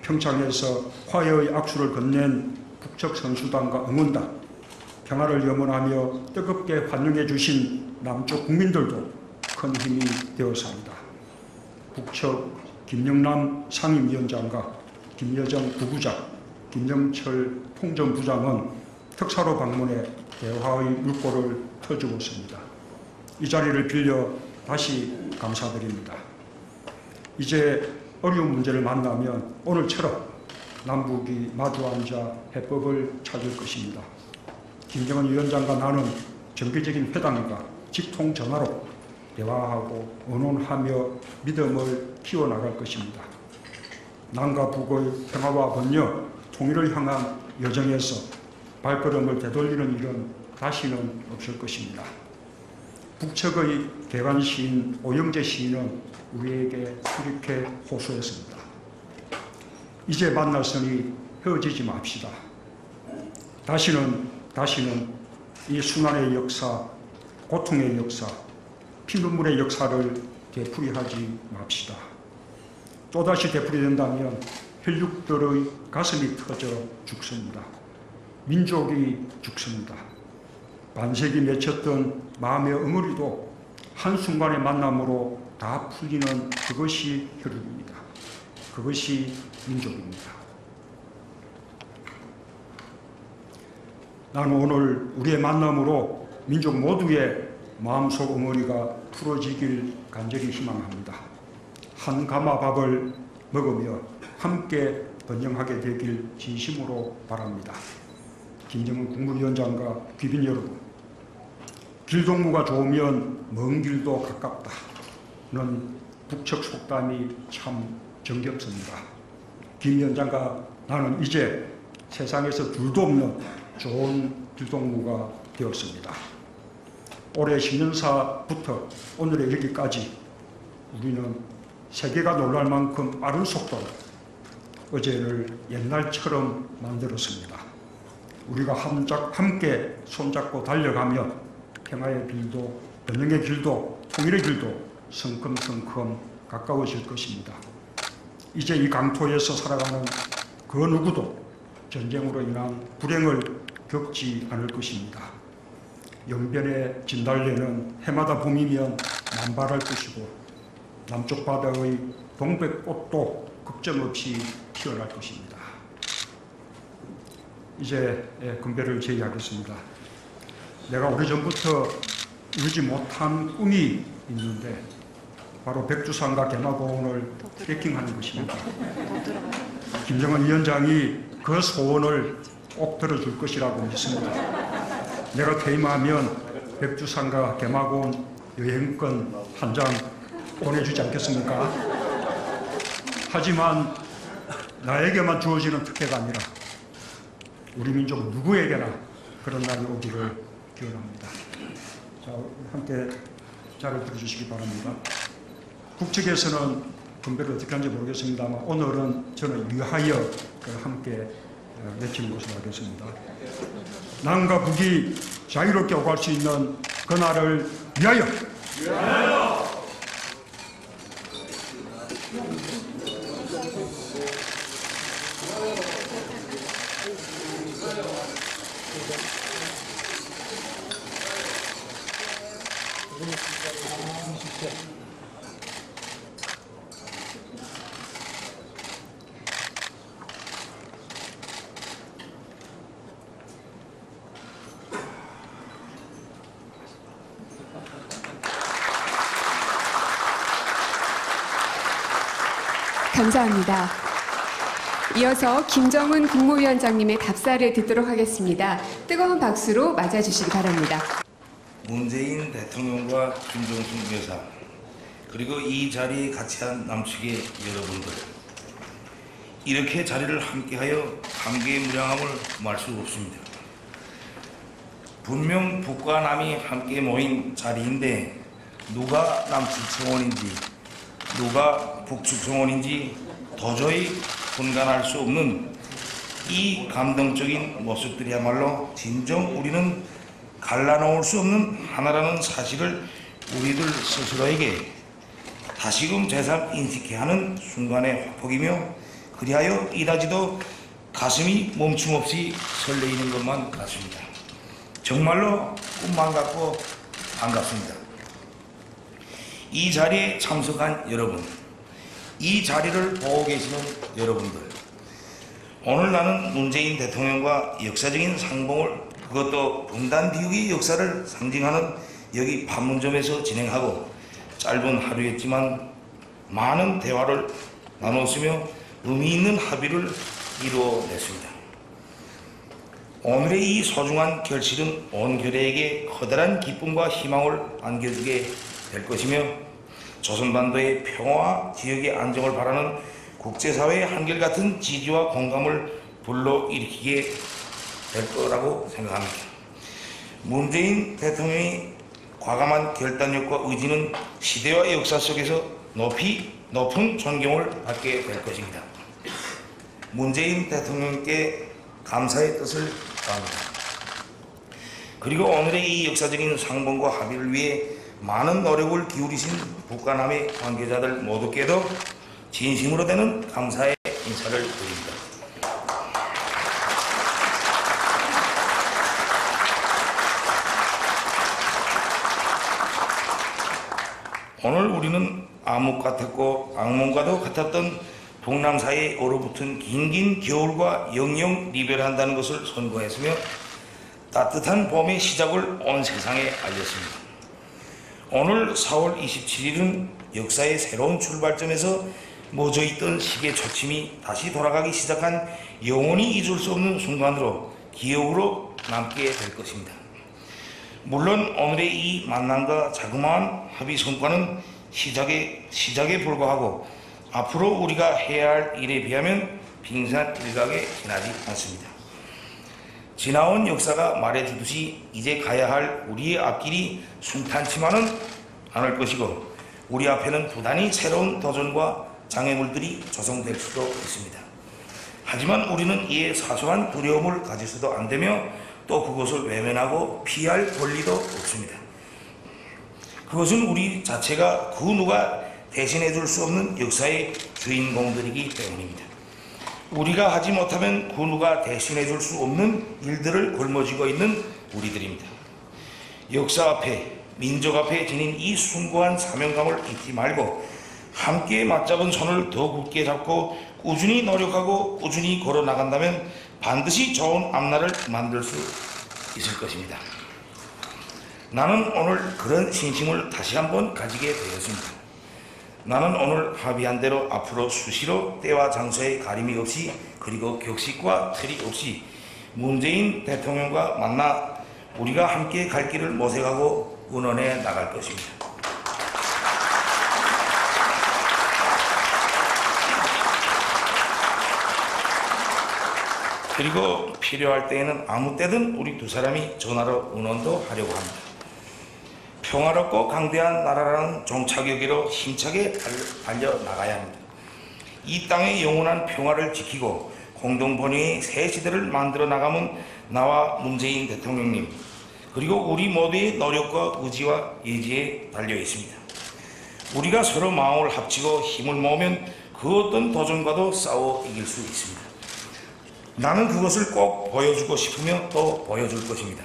[SPEAKER 7] 평창에서 화해의 악수를 건넨 북측 선수단과 응원단, 평화를 염원하며 뜨겁게 환영해 주신 남쪽 국민들도 큰 힘이 되었습니다. 북측 김영남 상임위원장과 김여정 부부장, 김영철 통전부장은 특사로 방문해 대화의 물꼬를 터주었습니다. 이 자리를 빌려 다시 감사드립니다. 이제 어려운 문제를 만나면 오늘처럼 남북이 마주 앉아 해법을 찾을 것입니다. 김정은 위원장과 나는 정기적인 회담과 직통 전화로 대화하고 의논하며 믿음을 키워나갈 것입니다. 남과 북의 평화와 번영, 통일을 향한 여정에서 발걸음을 되돌리는 일은 다시는 없을 것입니다. 북측의 개관 시인 오영재 시인은 우리에게 이렇게 호소했습니다. 이제 만났으니 헤어지지 맙시다. 다시는 이 순환의 역사, 고통의 역사, 피눈물의 역사를 되풀이하지 맙시다. 또다시 되풀이된다면 혈육들의 가슴이 터져 죽습니다. 민족이 죽습니다. 반세기 맺혔던 마음의 응어리도 한순간의 만남으로 다 풀리는 그것이 혈육입니다. 그것이 민족입니다. 나는 오늘 우리의 만남으로 민족 모두의 마음속 응어리가 풀어지길 간절히 희망합니다. 한 가마 밥을 먹으며 함께 번영하게 되길 진심으로 바랍니다. 김정은 국무위원장과 귀빈 여러분, 길동무가 좋으면 먼 길도 가깝다는 북측 속담이 참 정겹습니다. 김 위원장과 나는 이제 세상에서 둘도 없는 좋은 길동무가 되었습니다. 올해 신년사부터 오늘에 이르기까지 우리는 세계가 놀랄 만큼 빠른 속도로 어제를 옛날처럼 만들었습니다. 우리가 함께 손잡고 달려가며 평화의 길도, 번영의 길도, 통일의 길도 성큼성큼 가까워질 것입니다. 이제 이 강토에서 살아가는 그 누구도 전쟁으로 인한 불행을 겪지 않을 것입니다. 영변의 진달래는 해마다 봄이면 만발할 것이고 남쪽 바다의 동백꽃도 걱정 없이 피어날 것입니다. 이제 건배를 제의하겠습니다. 내가 오래전부터 이루지 못한 꿈이 있는데 바로 백두산과 개마고원을 트레킹하는 것입니다. 김정은 위원장이 그 소원을 꼭 들어줄 것이라고 믿습니다. 내가 퇴임하면 백두산과 개마고원 여행권 한 장 보내주지 않겠습니까? 하지만 나에게만 주어지는 특혜가 아니라 우리 민족 누구에게나 그런 날이 오기를 기원합니다. 자, 함께 자를 들어주시기 바랍니다. 북측에서는 분배를 어떻게 하는지 모르겠습니다만 오늘은 저는 위하여 함께 외치는 것으로 하겠습니다. 남과 북이 자유롭게 오갈 수 있는 그날을 위하여! 위하여!
[SPEAKER 9] 감사합니다. 이어서 김정은 국무위원장님의 답사를 듣도록 하겠습니다. 뜨거운 박수로 맞아주시기 바랍니다.
[SPEAKER 3] 문재인 대통령과 김정숙 여사, 그리고 이 자리에 같이 한 남측의 여러분들, 이렇게 자리를 함께하여 감개의 무량함을 말 수 없습니다. 분명 북과 남이 함께 모인 자리인데 누가 남측 청원인지 누가 북측 청원인지 도저히 분간할 수 없는 이 감동적인 모습들이야말로 진정 우리는 갈라놓을 수 없는 하나라는 사실을 우리들 스스로에게 다시금 재산 인식해야 하는 순간의 화폭이며, 그리하여 이다지도 가슴이 멈춤없이 설레이는 것만 같습니다. 정말로 꿈만 같고 반갑습니다. 이 자리에 참석한 여러분, 이 자리를 보고 계시는 여러분들, 오늘 나는 문재인 대통령과 역사적인 상봉을, 그것도 분단 비우기 역사를 상징하는 여기 판문점에서 진행하고 짧은 하루였지만 많은 대화를 나눴으며 의미 있는 합의를 이루어냈습니다. 오늘의 이 소중한 결실은 온 교례에게 커다란 기쁨과 희망을 안겨주게 될 것이며 조선반도의 평화와 지역의 안정을 바라는 국제사회의 한결같은 지지와 공감을 불러일으키게 될 거라고 생각합니다. 문재인 대통령의 과감한 결단력과 의지는 시대와 역사 속에서 높은 존경을 받게 될 것입니다. 문재인 대통령께 감사의 뜻을 다합니다. 그리고 오늘의 이 역사적인 상봉과 합의를 위해 많은 노력을 기울이신 북과 남의 관계자들 모두께도 진심으로 되는 감사의 인사를 드립니다. 오늘 우리는 암흑 같았고 악몽과도 같았던 북남 사이에 얼어붙은 긴긴 겨울과 영영 리별한다는 것을 선고했으며 따뜻한 봄의 시작을 온 세상에 알렸습니다. 오늘 4월 27일은 역사의 새로운 출발점에서 멎어있던 시계 초침이 다시 돌아가기 시작한 영원히 잊을 수 없는 순간으로 기억으로 남게 될 것입니다. 물론 오늘의 이 만남과 자그마한 합의 성과는 시작에 불과하고 앞으로 우리가 해야 할 일에 비하면 빙산일각에 지나지 않습니다. 지나온 역사가 말해주듯이 이제 가야 할 우리의 앞길이 순탄치만은 않을 것이고 우리 앞에는 부단히 새로운 도전과 장애물들이 조성될 수도 있습니다. 하지만 우리는 이에 사소한 두려움을 가져서도 안 되며 또 그것을 외면하고 피할 권리도 없습니다. 그것은 우리 자체가 그 누가 대신해 줄 수 없는 역사의 주인공들이기 때문입니다. 우리가 하지 못하면 그 누가 대신해 줄 수 없는 일들을 걸머쥐고 있는 우리들입니다. 역사 앞에, 민족 앞에 지닌 이 숭고한 사명감을 잊지 말고 함께 맞잡은 손을 더 굳게 잡고 꾸준히 노력하고 꾸준히 걸어 나간다면 반드시 좋은 앞날을 만들 수 있을 것입니다. 나는 오늘 그런 신심을 다시 한번 가지게 되었습니다. 나는 오늘 합의한 대로 앞으로 수시로 때와 장소에 가림이 없이 그리고 격식과 틀이 없이 문재인 대통령과 만나 우리가 함께 갈 길을 모색하고 의논해 나갈 것입니다. 그리고 필요할 때에는 아무 때든 우리 두 사람이 전화로 의논도 하려고 합니다. 평화롭고 강대한 나라라는 종착역으로 힘차게 달려나가야 합니다. 이 땅의 영원한 평화를 지키고 공동번영의 새 시대를 만들어 나가면 나와 문재인 대통령님 그리고 우리 모두의 노력과 의지와 예지에 달려 있습니다. 우리가 서로 마음을 합치고 힘을 모으면 그 어떤 도전과도 싸워 이길 수 있습니다. 나는 그것을 꼭 보여주고 싶으며 또 보여줄 것입니다.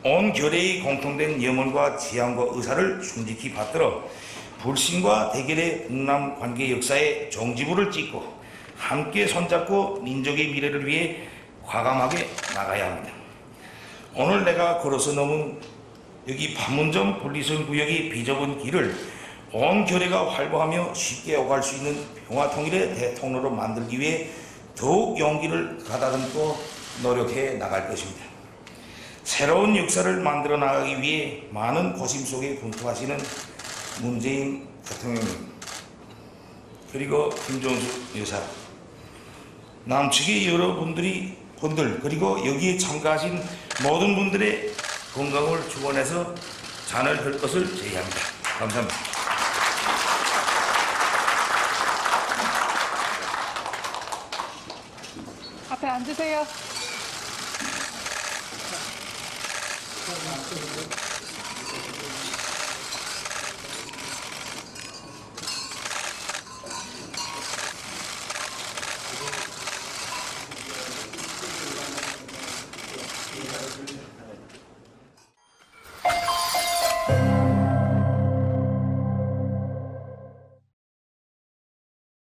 [SPEAKER 3] 온 결의의 공통된 염원과 지향과 의사를 순직히 받들어 불신과 대결의 북남 관계 역사에 종지부를 찍고 함께 손잡고 민족의 미래를 위해 과감하게 나가야 합니다. 오늘 내가 걸어서 넘은 여기 판문점 분리선 구역의 비좁은 길을 온 결의가 활보하며 쉽게 오갈 수 있는 평화통일의 대통로로 만들기 위해 더욱 용기를 가다듬고 노력해 나갈 것입니다. 새로운 역사를 만들어 나가기 위해 많은 고심 속에 분투하시는 문재인 대통령님 그리고 김종숙 여사 남측의 여러분들 그리고 여기에 참가하신 모든 분들의 건강을 축원해서 잔을 들 것을 제의합니다. 감사합니다.
[SPEAKER 2] 앞에 앉으세요.